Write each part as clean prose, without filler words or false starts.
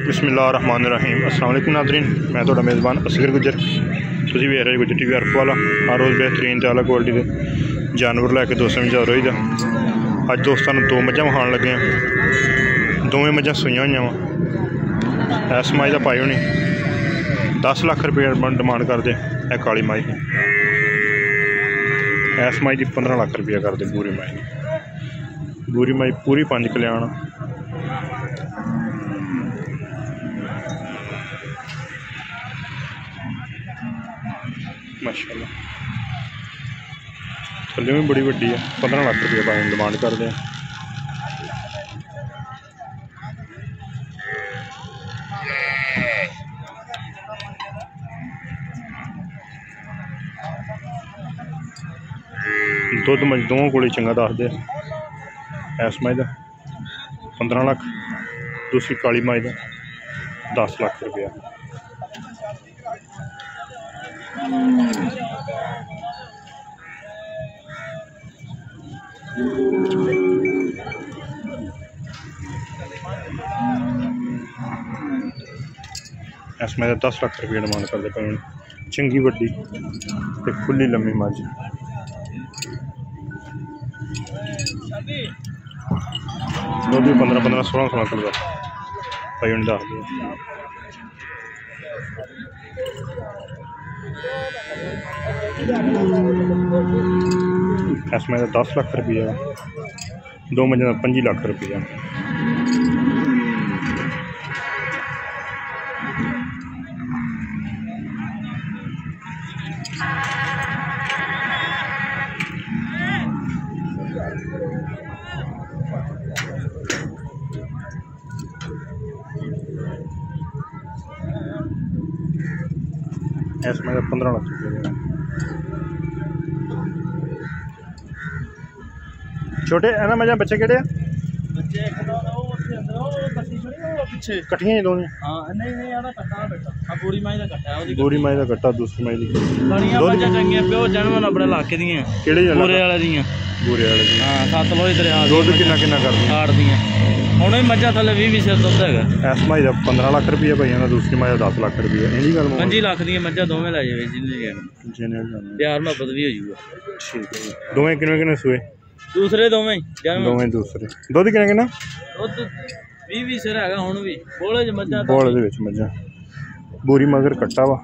बिस्मिल्लाहिर्रहमानिर्रहीम। अस्सलाम वालेकुम नाज़रीन, मैं तो मेज़बान असगर गुजर। तुसीं वेख रहे गुजर टीवी अर्फ वाला। हर रोज़ बेहतरीन ते आला क्वालिटी के जानवर लैके दोस्तों में जा रही दा। अज दोस्तों दो मझां विखाण लगे हैं। दोवें मझां सूइयां होईयां वा। इस माई दा पाई होनी 10 लाख रुपये डिमांड करते। है काली माई की। इस माई की 15 लाख रुपया करते। बूरी माई पूरी 5 कल्याण। माशाअल्लाह थल्ले भी बड़ी वड्डी है। 15 लाख रुपये पाए डिमांड करते हैं। दुध दोवों को चंगा दसदे। इस माई का 15 लाख, दूसरी काली माई का 10 लाख रुपया। इस माई का 10 लाख रुपया डिमांड करते पे। चंगी वड्डी ते खुली लम्मी मझ। दुध भी 15-15 16 किलो भाई उन्हें दस दो। इसमें 10 लाख रुपया, दो महीने का 25 लाख रुपया। इसमें 15 लाख रुपये। छोटे है ना मजा बच्चे केड़े कट्ठियां दोनों। बूरी माई का कट्टा, दूसरी माई दी प्योर जानवर अपने इलाके दी बूरे वाले दी। हां सतलुज दरिया दुध किन्ना कर हाड़दियां हुण मझां थल्ले 20 सिर दुध हैगा। इस माई का 15 लाख रुपया भाइयों का, दूसरी माई का 10 लाख रुपया। इहदी गल 25 लाख दी मझां दोवें लै जावे जिन्ने प्यार मुहब्बत भी हो जाऊगा। ठीक है जी। दोवें किन्ने सूए? दूसरे दोवें दूसरे। दुध किन्ना दुध 20 सिर हैगा हुण भी। बोले च मझां बोले दे विच मझां। बूरी मगर कट्टा वा,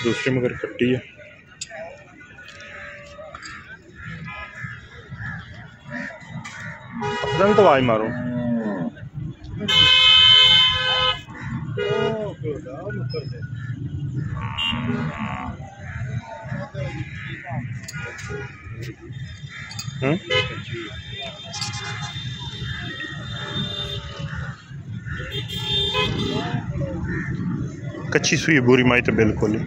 दूसरी मगर कट्टी है। तो आवाज मारो। कच्ची सुई बूरी माई तो बिल्कुल ही।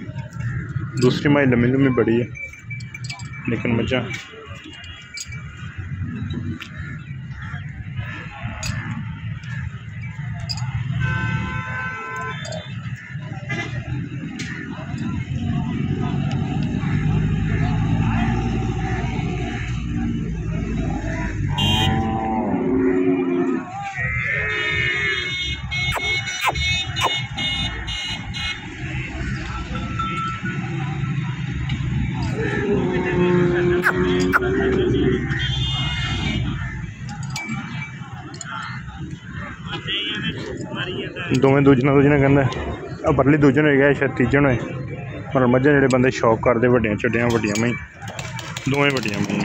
दूसरी माई लम्मी लम्मी बड़ी है लेकिन मझा दोवें दूजना कहना परली दूजन हो गया, शायद तीजन होए। पर मझां जेह्ड़े बंदे शौक करते वड्डियां चड्डियां वड्डियां मई, दोवें वड्डियां मई।